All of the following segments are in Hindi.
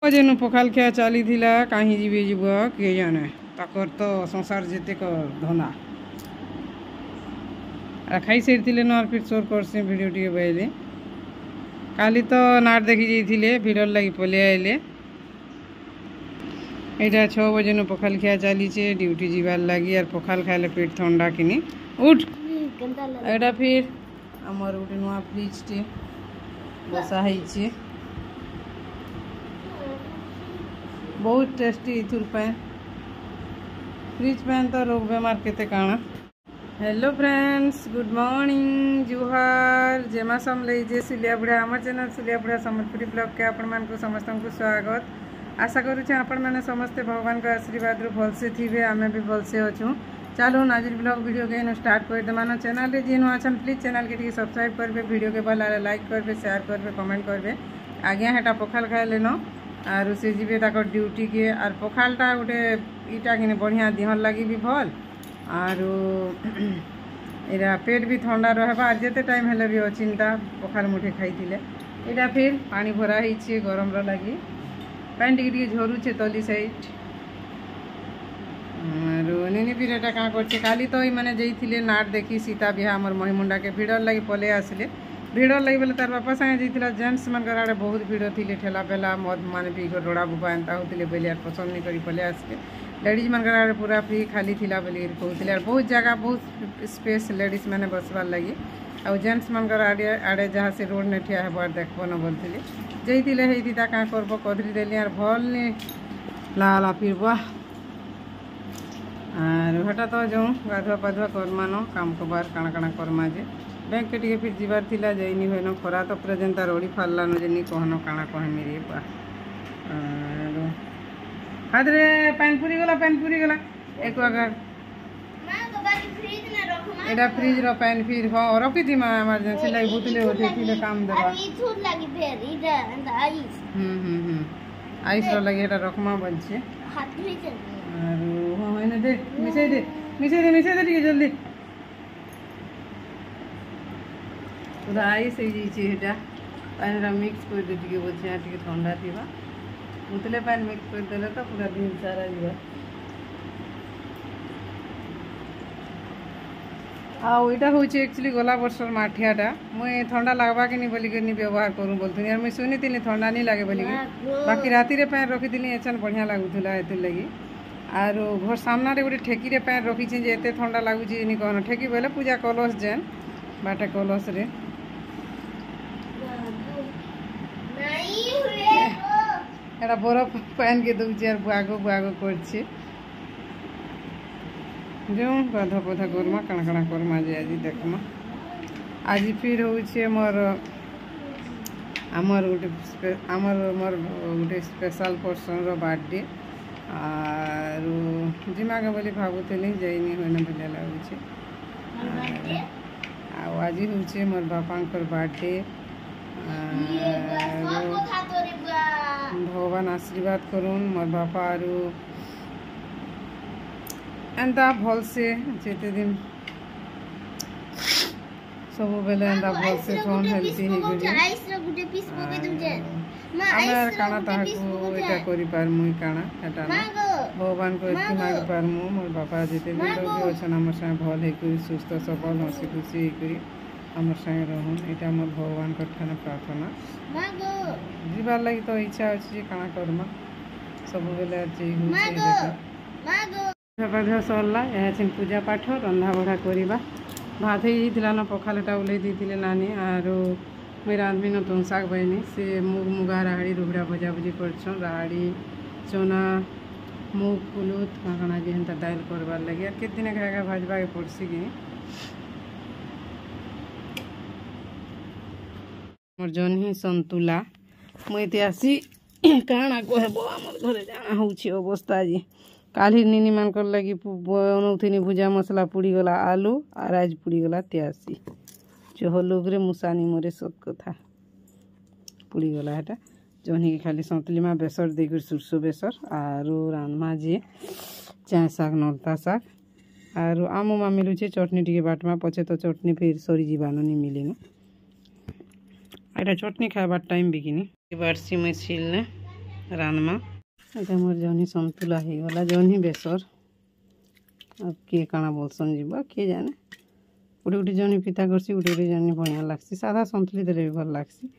जेनु पखाल खिया चली कहीं जीवे जीव किए जाने ताकर तो संसार जेते धना खाई सारी न फिर सोर करसी भिड टे बहले काली तो नाट देखी जाइए भिड़ लगी पलि आइले यहाँ 6 बजे नु पखाल खिया चलीचे ड्यूटी जीवार लगी और पखाल खाइले पेट ठंडा किनी उठ एटा फिर आमर गोटे नुआ फ्रिज टे बसा है बहुत टेस्टी इथुर पैन फ्रिज पैन तो रोग बेमार केते काना। हेलो फ्रेंड्स गुड मॉर्निंग जुहार जेमा समले जे सुलिया बुढ़ा आमर चैनल सुलिया बुढ़ा सम्बलपुरी ब्लॉग के आपण मान को समस्त को स्वागत आशा करुचे आपण मैंने समस्ते भगवान का आशीर्वाद भलसे थे आमे भी भलसे अच्छू। चलो आज ब्लॉग वीडियो के स्टार्ट कर देमान चैनल जी नुआ अच्छा प्लीज चैनल के सब्सक्राइब करबे वीडियो के भल लाइक करबे शेयर करबे कमेंट करबे आज्ञा हेटा पखाल खाए लेन आर से जीवे ताकर ड्यूटी के आर पखालटा गोटे इटा कि बढ़िया देहर लगी भी भल आर एरा पेट भी ठंडा रहबा आर जेते टाइम हेले भी अचिंता पखाल मुठे खाई इटा फिर पानी भरा ही गरम लगी पैन टी झरुचे तली साइड निनी फिर एटा क्या करछे काली तो मैंने जाइए नाट देखी सीता बिहा आमर महिमुंडा के भिड़ लगी पले आसिले भिड़ लगी बोले तार बापा सागे जाइए जेन्ट्स मान आड़े बहुत भिड़ थी ठेला पेला मद मान पी रोड़ा बुबा एंता होते बोले यार पसंद नहीं करी पले आसके लेडीज मान आड़े पूरा फ्री खाली थी बोली कहते बहुत जगह बहुत स्पेस लेडीज मैंने बसवार लगी आ जेन्ट्स मान आड़े आड़े जहाँ से रोड ने ठिया है देखो न बोलती जाइए क्या करब कदरी देली आर भल ला फिर आर हटा तो जो गाधुआ पाधुआ करमान काम कबार काଣା काଣା करमा जे बैंक के टिके फिर जीवार थिला जाइनी होन खरा तो पूरा जेनता रोड़ी फारलान जेनी कहन काଣା कहमी रे बा हाथ रे पानी पूरी गला एक अगर एटा फ्रिज रो पैन फिर हां रखी थी मां इमरजेंसी लागी बुतले होते थिले काम देबा आइस रो लगी एटा रखमा बलछे हाथ में चल और हां एने दे मिसे दे टिके जल्दी पूरा आइस हो जाइए एटा पानी मिक्स कर दे टिके बोझिया टिके ठंडा थिबा बुतले पानी मिक्स कर देले तो पूरा दिन सारा जीवा आईटा हूँ एक्चुअली गला वर्षर माठियाटा मुई ठंडा लगवा कि नहीं बोलिक व्यवहार करूँ बोलती और मुझे शुनी थी ठंडा नहीं लगे बोलिक बाकी राति पैन रखी एचन बढ़िया लगुला ये लगी आर घर सामना गोटे ठेकी पैन रखी एत ठंडा लगुच कहना ठेकी बोले पूजा कलश जेन बाटे कलश रे एटा बरफ पैन के दूचे और बुआगो कर जो गाधा पधा करमा काଣା काଣା करमा जे आज देखमा आज फिर होचे मोर आमर गोटे आमर मोर गोटे स्पेशल पर्सन रो बर्थडे आर जिमा के बोली भावुली जाइनी होने बोले लगुचे आज होचे मोर बापांकर बर्थडे भगवान आशीर्वाद करूँ मोर बापा आरु एंता भल से जेते दिन सब बेले एंता भल से फोन हेल्थी हे गरी आमे काना ताहाकू एटा करि पारमु काना एटा ना भगवान को एति माग पारमु मोर बापा जेते दिन भी अछन हमर संग भल हे करी सुस्थ सबल हसी खुशी हे करी हमर संग रहन एटा मोर भगवान को ठाने प्रार्थना जीवार लगी तो इच्छा अछि काना करमा सब बेले जे होचे गाधुआ सरला यहाँ पूजा पाठ रंधा बढ़ा करवा भात होना पखालटा ओल्लै देते नानी आर मुई रांधबी न तुन शाग बहनी से मुग मुगा राहड़ी रुगड़ा भजा भुजी कर राहड़ी चना मुग कुलुत काଣା जे हेन्ता दाल करवार लगे आर केते दिन खाएगा भाजवा के पड़सी कि मोर जन्ही संतुला मुई आसी काଣା कहबो आमर घरे जाना होउछि अवस्था जी काली निनी मान लगी बनौनी भुजा मसला पुड़ीगला आलू और आज पुड़ीगला त्यासी चहलुग्रे मुसानी मोरे सत कथा पुड़ीगला है जहनी के खाली सतलीमा बेसर देकर सुरसो बेसर आरु रान्मा जे चाय शाग नलता शाग आरु आम उमा मिलुचे चटनी टी बाटमा पचे तो चटनी फिर सरी जीवान नहीं मिले ना चटनी खाबार टाइम बिकिनी बारसी मैं छिलने रानमा एटा मोर जहनी संतुला हो गला जहनी बेसर अब किए काଣା बोलसन जीवा किए जाने गोटे गोटे जहनी पिता करसी गोटे गोटे जहनी बढ़िया लागसी सादा संतुली देले भी भल लागसी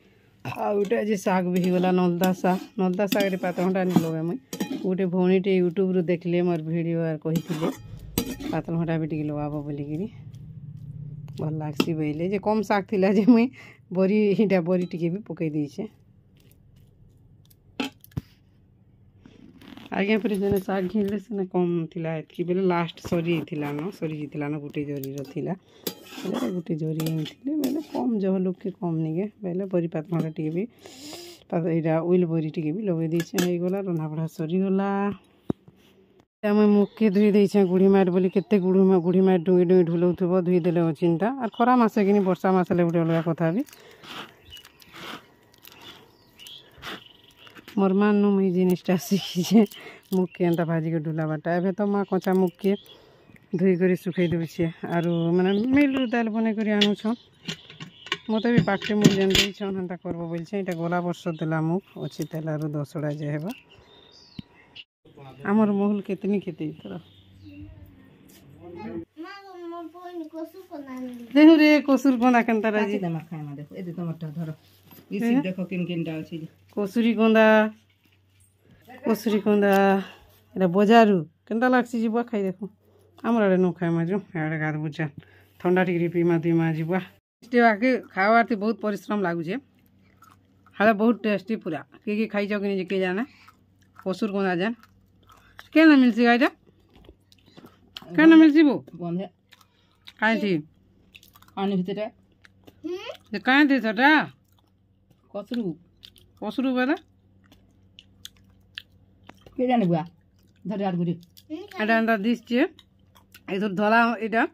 आउटा जे साग भी गला नलदा साग रे पातलघंटा नहीं लगे मुई गोटे भौणीटे यूट्यूब रु देखले मोर वीडियो आर कहिथिले पातलघंटा भी टिके लगाबो बोलिकिरी भल लागसी बोले जे कम साग थिला जे मुई बरी हिटा बरी टिके भी पकई देइछे आगे फिर जने साग घिनले से कम थिला एतकी बेले लास्ट सरी थिला न गोटे जरी थिला बेले गोटे जरी थिले बेले कम जह लोग के कम निगे बेले बरी पातलघंटा टिके भी इटा उइल बरी टिके भी लगे देइछे हो गला रंधा बढ़ा सरी गला मैं मुख के धुई देइछे गुड़ी मार बोली केते गुड़ी मार डुई डुई ढुलौथबो धुई देले चिंता और खरा मासे कि वर्षा मासले गोटे अलग कथा भी मोर मानु मुई जिनिसटा शिखीछे मुख के एंता भाजी के ढुलाबाटा एबे तो माँ कचा मुख के धुई कर सुखई दूचे आर मैंने मिल दाल बन कर आणुछ मत भी पाखे मुख जेन देछन हेन्ता करब बोलछे एटा गला वर्ष देला मुख अच्छी तेलार दसड़ा जे हेबा आमर महल केतनी केते इतर देखु रे कसूर कोना केनता राजी दमा खाइमा देखो ए टमाटर धरो इसी देखो किन किनटा अछि कसूरी कोंदा एटा बजारू केनता लागसी जीवा खाई देखो आमर आड़े न खाइमा जो आड़े गाद बुझा ठंडा टिकरी पीमा दुईमा जीवा टेस्टी खावाती बहुत परिश्रम लागुचे हाले बहुत टेस्टी पूरा के खाई कि नहीं के जाने कसूर कोंदा जान क्या ना मिलसी गाइटा क्या ना मिलसी वो बंधे काहे थी पानी भीतर ये काहे थी सटा कसरू बेला के जाने बुआ धरे आर गुरी एटा अंदर दिस छे इधर धला एटा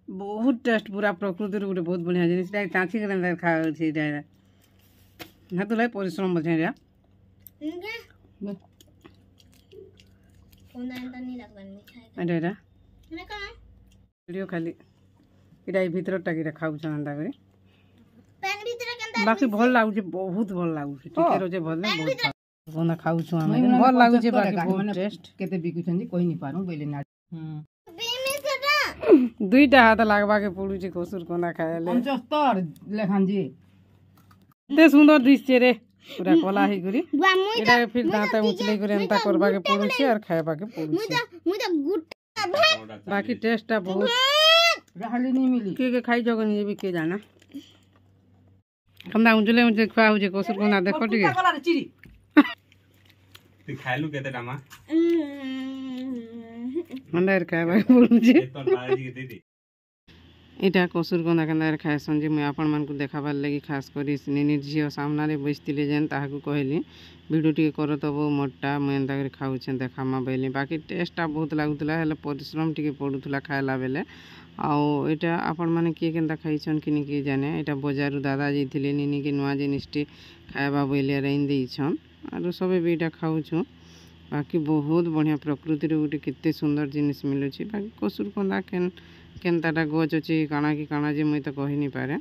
बहुत टेस्ट पूरा प्रकृति गोटे बहुत बढ़िया जिनिस चाची के अंदर खा छी एटा ना तो लाई परिश्रम बचे रे कोना अंदर नहीं लगवानी खाए एटा मैं का वीडियो खाली एटा भीतर टाकी खाऊ छंदा करे पैन भीतर केंदा बाकी भल लागु छे बहुत भल लागु छे ठीक रोजे भल नहीं बहुत कोना खाऊ छु हम भल लागु छे बाकी बहुत टेस्ट केते बिकु छन कोई नहीं पारू बोले ना दुईटा हाथ लागबा के पड़ू छे कसूर कोना खायले 75 लेखान जी एते सुंदर दिसछे रे पूरा कला ही गुरी एटा फिर दांत उचले गुरी एंता करबा के पड़ू छे और खायबा के पड़ू छे बाकी टेस्टटा बहुत रहली नहीं मिली के खाई जगन जेबी के जाना हमरा उजले उजले खा हो जे कसूर कोना देखो ठीक है कला रे चिरी तू खाइलु केते टामा मंदार खायबा के पड़ू छे तो बाजी के दे इटा कसूर कोना केंदार खाएसन जे मैं आपण मान को देखाबार लगी खास करी निनिर झियो सामना रे बसतिले जेन ताहाकू कहली वीडियो टिके करो तबो मोटा मैं एंता कर खाउछन देखामा बेले बाकी टेस्टटा बहुत लागुतला हेले परिश्रम टिके पडुतला खायला बेले आउ एटा आपण माने के केंता खाइछन किनि के जाने एटा बजारु दादा जइथिले निनि के नुआ जिनिसटी खायबा बेले रेन देइछन आरो सबे बेटा खाउछु बाकी बहुत बढ़िया प्रकृति रे गोटे केते सुंदर जिनिस मिलुछि बाकी कसूर कोंदा केनताटा गच अच्छी काଣା कि काଣା जे मुई तो कहि नहीं पारे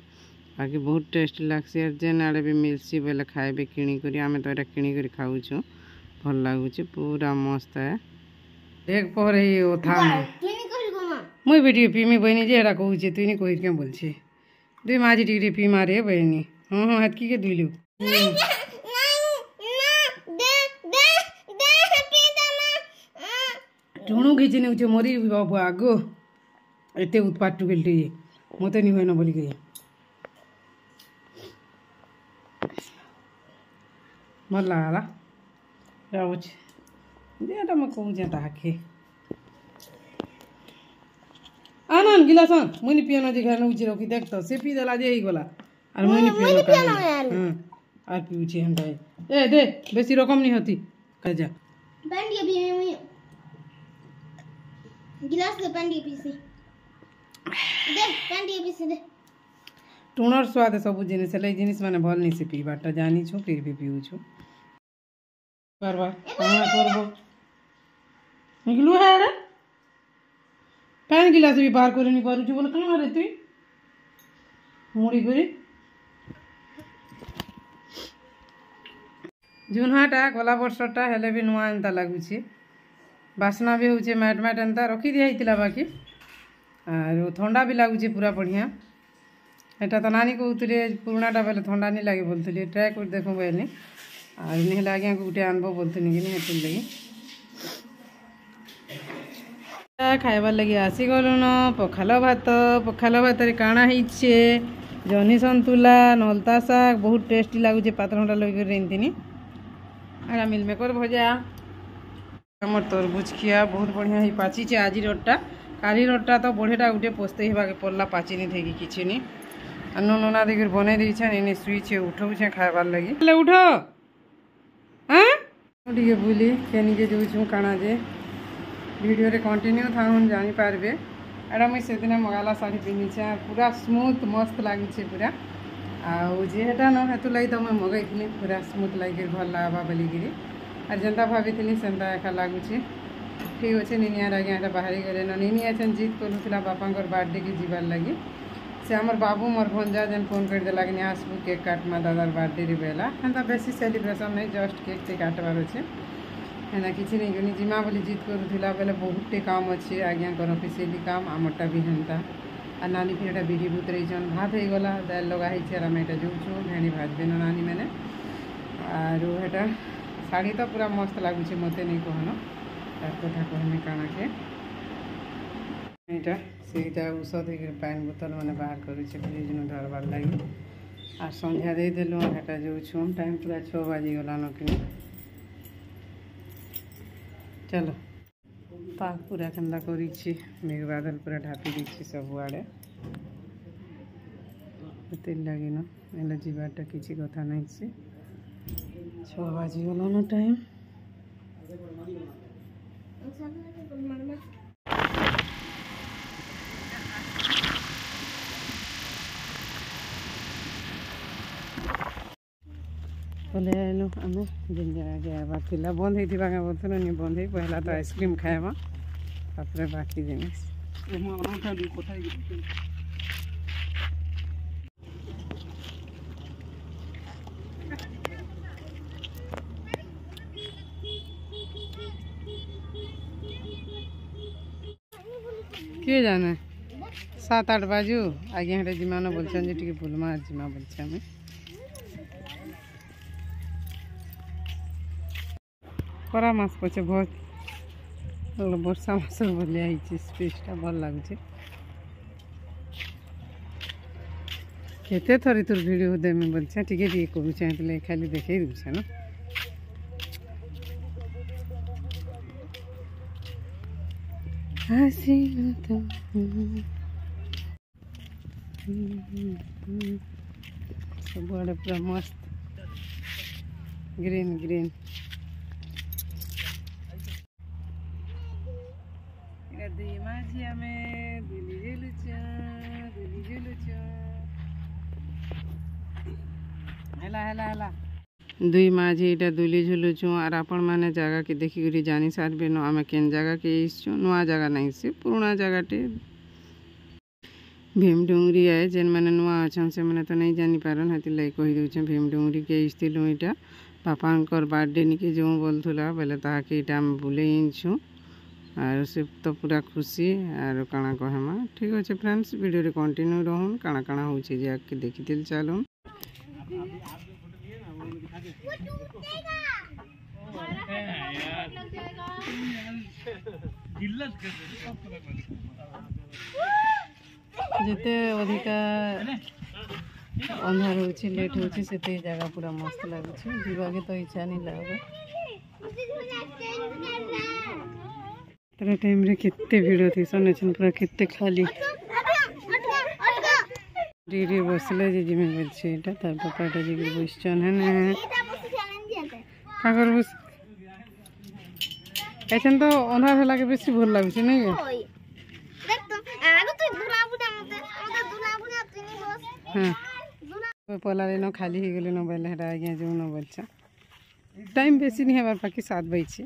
बाकी बहुत टेस्टी लागसी और जेन आड़े भी मिलसी बेले खाएबे किणी करी आमे तो एटा किणी करी खाउछु भल लागुछि पूरा मस्त है देख पर ही ओथा मुई वीडियो पीमी बहिनी जे एटा कहूछि तुई नहीं कहि के बोलछि दुई माजी टिकरी पी मारे बहिनी हां हां हाथ की के दुइलु टुणु घिचि नेउछ मोरी बाबू आगो एते उत्पात टुकेलटी मते नहीं होना बोली के भल लागला जाउछ देटा म कहू जे ताके आनन गिलासन मुनि पियानो जे खाना उछि रखी देख तो से पी देला जे ही गला और मुनि पियानो का हां आर पिउछि हम भाई ए दे बेसी रकम नहीं होती कह जा पेंडी भी गिलास दे पेंडी पीसी दे पेंडी पीसी दे टुनर स्वाद सब जिनिस ले जिनिस माने भल नहीं से पीबाटा जानी छु फिर भी पीउ छु बार बार काना करबो निकलु है रे पेन गिलास भी बाहर करे नहीं पारु छु बोले काना रे तू मुड़ी करे झुनहाटा गला वर्षटा हेले भी नुआ एंता लगुचे बास्ना भी होचे मैट मैट एंता रखी दिया होता बाकी आर ठंडा भी लगुचे पूरा बढ़िया एटा तो नानी कहते पुराणाटा बेले ठंडा नहीं लगे बोलते ट्राए कर देखूँ बोले आर नहीं आज्ञा को गोटे आनब बोलते कि लगे खाइबार लगे आसीगलुन पखाल भात काଣା ହେଇଛେ जहनी सन्तुला नलता शाग बहुत टेस्टी लगुचे पातरघंटा लगे रेंतीनी आड़ा मिलमेकर भजा आमर तरबुज खिया बहुत बढ़िया ही पाचिचे आज रोटा काली रोटा तो बढ़ेटा गोटे पोस्ते होगा पड़ला पाचिनी थे कि किसी नहीं अन्न नोना देकर बनै देछन इने सुईछे उठौछे खाइबार लगी ले उठ हाँ टे बुली केनिके जाऊँ काଣା जे वीडियो रे कंटिन्यू था जानी पारबे एटा मुई से दिन मगाला शाढ़ी पिंधिछे पूरा स्मूथ मस्त लगे पूरा आउ जेटा न हेतु लगी तो मुई मगैनी पूरा स्मूथ लगे भल लगवा बोलिकी आर जेनता भाभी सेंता एका लगुचे ठीक अच्छे निनियार आज्ञा एटा बाहरी गले न निनी एछन जिद करूला बापांकर बर्थडे की जीवार लगी से आमर बाबू मोर भंजा जेन फोन कर देला कि आसबू केक काटमा दादार बर्थडे रे बेला हेन्ता बेसी सेलिब्रेशन नहीं जस्ट केक टे काटबार अच्छे हेना किसी नहीं गनी जिमा बोली जिद करूला बेले बहुतटे काम अच्छे आज्ञाकर ऑफिशियली काम आमरटा भी हेन्ता आ नानी फिर एटा बिड़ी भूत रहीछन भात हो गला दाल लगा होइछे आर आमे एटा जोउछु भेणी भाजबे न नानी मैंने आर हेटा शाड़ी तो पूरा मस्त लगुचे मते नहीं कहन तार कथा कहने काଣା के एटा सेटा औषध पानी बोतल मैंने बाहर करुचे फ्रिज नु धरबार लगी आ संध्या दे देलु हेटा जोउछु टाइम पूरा 6 बाजी गलान कि चलो पाक पूरा केन्दा करी मेघ बादल पूरा ढापी दी सब आड़े लगे न जीवारटा किसी कथा नहीं से 6 बाजी गलान टाइम पहले आलु आम जेन जगह जाबार थिला बंद होता बोलते नहीं बंद हो पहला तो आइसक्रीम खाएबा तापर बाकी जिनिस किए जाना 7-8 बाजू आगे हेटे जिमा न बोलछन जे टिके बुलमा जिमा बोलछे हमें खरा मास पचे बहुत वर्षा मास बोलिया स्पेसटा भल लगुचे केते थरी तोर वीडियो देमी बोलछे टिके टिके करूछे हेतले खाली देखै दुछे न हसीना तो सब आड़े पूरा मस्त ग्रीन ग्रीन दुई माझी इटा दुली झुलुचु और आपण माने जगह के देखिक जानी सारे न आम केन जगह के आसचु नुआ जगह नहीं से पुराना जगहटे भीमडुंगरी आए जेन मैंने नुआ अच्छा से मैंने तो नहीं जानी पारन हेती लगे कही दूचे भीमडुंगरी के आसलु इटा पापांकर बर्थडे निके जो बोलूला बोले ताके इटा आम बुले आनछु और से तो पूरा खुशी और काଣା कहमा ठीक अच्छे फ्रेंड्स वीडियो रे कंटिन्यू रहन काଣା काଣା होचे जे आके देखि दिल चलुन जिते अधिका अंधार होची लेट होची सेते जगह पूरा मस्त लागुची जीवाके तो इच्छा नहीं लगे तेरा टाइम रे कितने भीड़ थी सन पूरा कितने खाली रे बसले जे जिमे बोलछे एटा तार पापाटा जे बसछन है ना काकर बस एछन तो अंधार होला के बेसी भल लागुची नहीं गे हां पला रे न खाली ही गेले न बेले हेरा आज्ञा जो न बोलछा टाइम बेसी नहीं हमार बाकी 7 बजे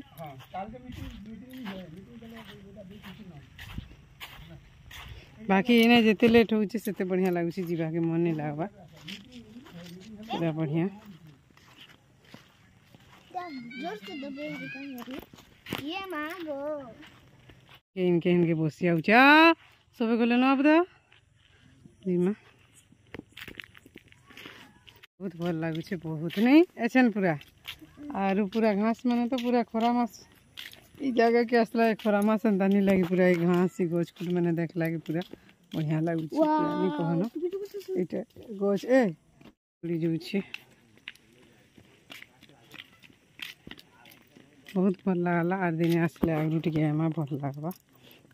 बाकी इने जेते लेट होची सेते बढ़िया लागुची जीवा के मन नहीं लागबा पूरा बढ़िया जोर से दबे ये मांगो इनके बसी आउचा सबे गले न आपदा दीमा बहुत भल लगुचे बहुत नहीं एछन पूरा आरु पूरा घास माने तो पूरा खरा मास ई जगह के असला खरा मास अंता नहीं लगी पूरा ई घास ई गोछ कुट मैंने देख लागे पूरा बढ़िया लगुचे पूरा नहीं कहनो इटे गोछ ए पड़ी जाउछे बहुत भल लागला आर दिन आसले आगु टिके एमा भल लागबा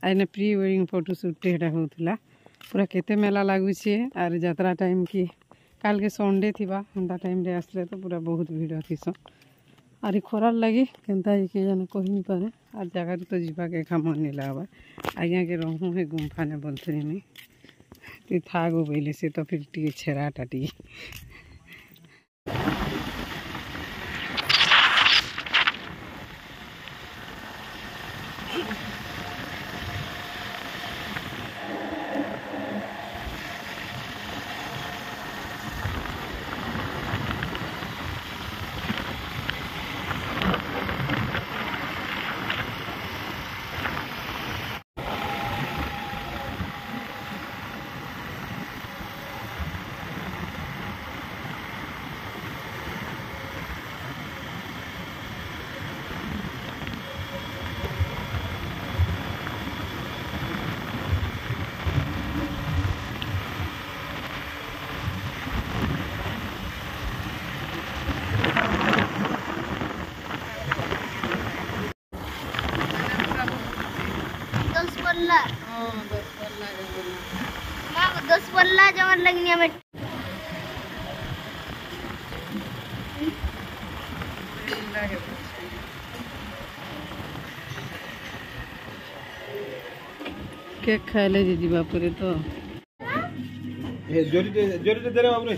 आइने प्री वेडिंग फोटो शूट हेटा होतला पूरा केते मेला लागुचे आर यात्रा टाइम की काल के संडे थिबा अंता टाइम रे आसले तो पूरा बहुत भीड़ थिसन आर खरार लगी केनता के जाने कहि नहीं पारे आर जगह तो जीवा के खा मन नहीं लागबा आज्ञा के रहूँ है गुम्फा ने बंथरी में ती था गो बैले से तो फिर टी छेरा टाटी दस पल्ला जमन लगनी में केक खाइले दीदी बापुरे तो ए जोरी दे रे बाबू रे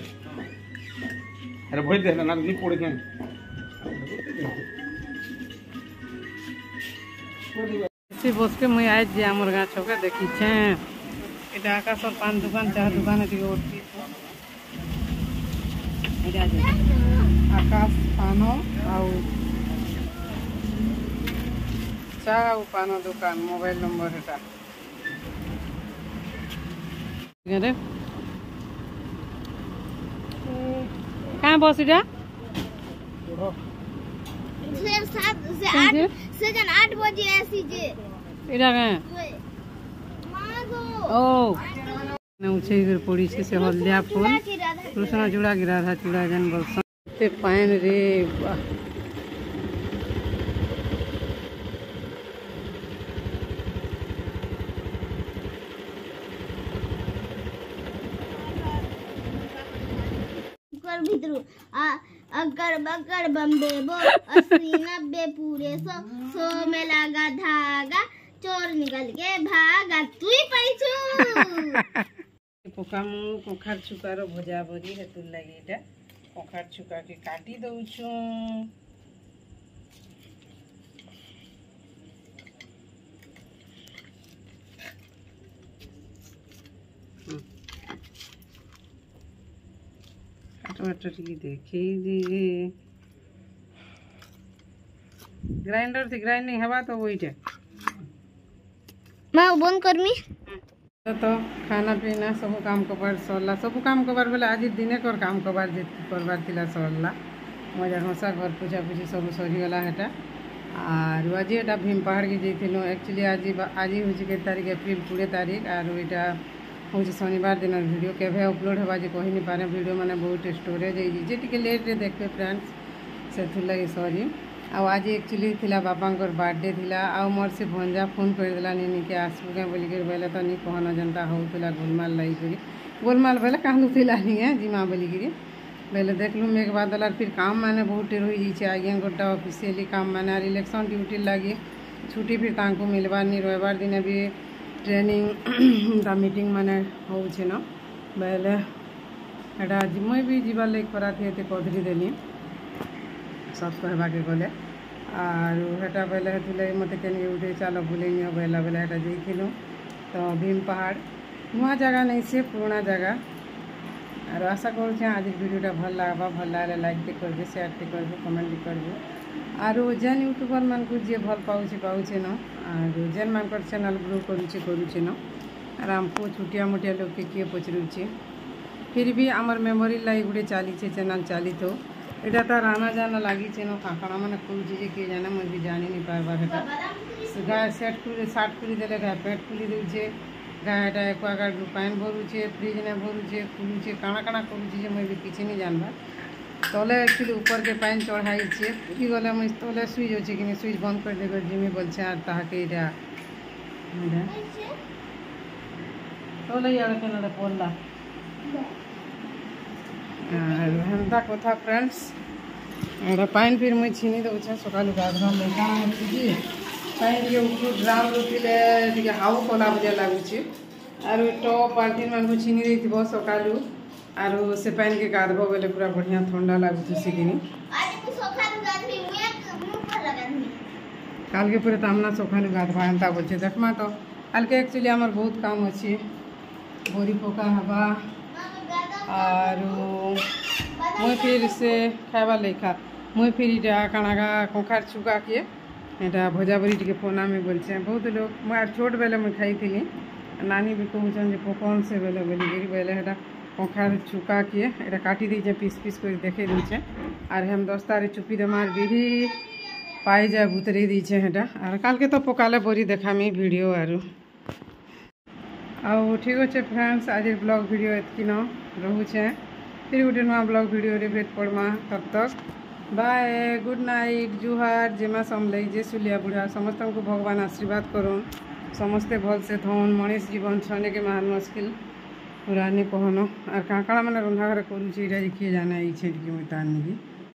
अरे भई दे ना नहीं पड़े के से बस के मुई आज जे हमर गाछ के देखि छे एटा आकाश और पान दुकान चाह दुकान दिगे ओटी एटा जे आकाश पानो आउ चाह आउ पानो दुकान मोबाइल नंबर एटा गरे कहाँ बस इटा से 8 बजे ऐसी जे इटा कहाँ ओ उछे इधर पड़ी छे से हल्दिया फूल कृष्ण चूड़ा गिरा था चूड़ा जन बरसा ते पान रे वाह कर भीतरू अगर बकर बम्बे बो 80-90 पूरे 100 में लगा धागा चोर निकल के भागा तू ही पैछु पोकामु कोखार छुकार भजा भजी हेतु लगी एटा कोखार छुका के काटी दउछु टमाटर की देखी दे ग्राइंडर से ग्राइंडिंग हवा तो वही है मैं बंद करमी तो खाना पीना सब काम कबार सरला सब काम कबार बोले आज दिने कर काम कबार जे करबार थिला सरला मजा हंसा घर पूजा पूजी सब सरीगला हेटा और आज एटा भीम पहाड़ के जैथिलो एक्चुअली आज हूँ के तारीख एप्रिल 20 तारीख और यहाँ हूँ शनिवार दिन वीडियो केवे अपलोड होगा जे कही नहीं पारे वीडियो मैंने बहुत स्टोरेज है टे लेट रे देखते फ्रेंड्स से लगी सॉरी आज एक्चुअली थिला बापांकर बर्थडे थिला आ मोर से भंजा फोन कर देला नी के आसबू के बोलिक बोले तो नहीं कहना जनता होता गोलमाल लगी करी गोलमाल बोले कांदुला नहीं जिमा बोलिकी बोले देख लूँ मेघ बादल फिर काम मैंने बहुत रही जाइए आज्ञा गोटा ऑफिशियली काम मैंने इलेक्शन ड्यूटी लगी छुट्टी फिर तांको मिलबार नहीं रविवार दिन भी ट्रेनिंग का मीटिंग मैंने हो बोले एटा आज मुई भी जीवार लगे करा थी कदरी देनी सब कहवा के गले और हेटा बोले हेतु मत के उठे चलो बुले बोला बोले हेटा जाइलु तो भीम पहाड़ नुआ जगह नहीं से पुराना जगह और आशा करुँ आज वीडियोटा भल लगा भल लगे लाइक करबे शेयर करबे कमेंट करबे आरो जेन यूट्यूबर मान को जे भल पाउछे पाउछे न आरो जेन मानकर चैनल ग्रो करुचे न आर हमको छोटिया मोटिया लोग के किए पचरुचे फिर भी आमर मेमोरी लाइक गुटे चली चैनल चली तो यहाँ तार आना जाना लगी न काकड़ा मैंने करुचे जे किए जाने मुझे भी जानी नहीं पार्बार गाय सेट कर सार्ट कर देले गाय पेट खुली दूचे गायटा एक्वागार्ड पानी भरुचे फ्रिज ने भरुचे खुलुचे काଣା काଣା करुचे मुझे भी किसी नहीं जानबार तले एक्चुअली ऊपर के पानी चढ़ाई उठी गले मुझे तले सुइच अच्छे कि सुइच बंद कर देकर जिमी बोलছে আর তাহাকে এটা तले यार केना पड़ला আর হেনতা কথা फ्रेंड्स এটা পানি फिर मुझे छीनी दउछे सकालु गाधवा में काଣା होची कि पानी के ऊपर ड्राम रुथिले टिके हाउ कला बजा लागुचे आरो टॉप बाल्टी मान को छीनी देथिबो सकालु आरो से पानी के गाधबो बेले पूरा बढ़िया ठंडा लागुचे सिकिनी आज तू सखालु गाधबी मुया मुंह पर लगानी काल के पूरे तामना सखालु गाधबा एंता बोलछे देखमा तो काल के एक्चुअली हमर बहुत काम अछि बोरी पोका हवा आरो मुई फिर से खाइबा लेखा मुई फिर इटा काणागा कोखार छुका के एटा भजाबरी टिके पोना में बोलछे बहुत लोग मार छोट बेले में खाई थी नानी भी कहूछन जे पोकन से बेले बोली गिरी बेले एटा कोखार छुका के एटा काटी दीजे पीस पीस कर देखे दीचे और हम दोस्तारे चुपी दे मार गिरी पाई जाए भूतरी दीचे एटा और काल के तो पकाले बोरी देखामी वीडियो आरो आउ ठीक अच्छे फ्रेंड्स आज ब्लॉग वीडियो एतकी न रोचे फिर गोटे नुआ ब्लॉग वीडियो रे भेट पड़मा तब तक बाय गुड नाइट जुहार जेमा समलई जे सुलिया बुढ़ा समस्त को भगवान आशीर्वाद करूँ समस्ते भल से थन मनीष जीवन छने के महान मुश्किल पुरानी कहन और काकड़ा मैंने रंधा घर करुचे किए जाना ये छेट के मुझे तानी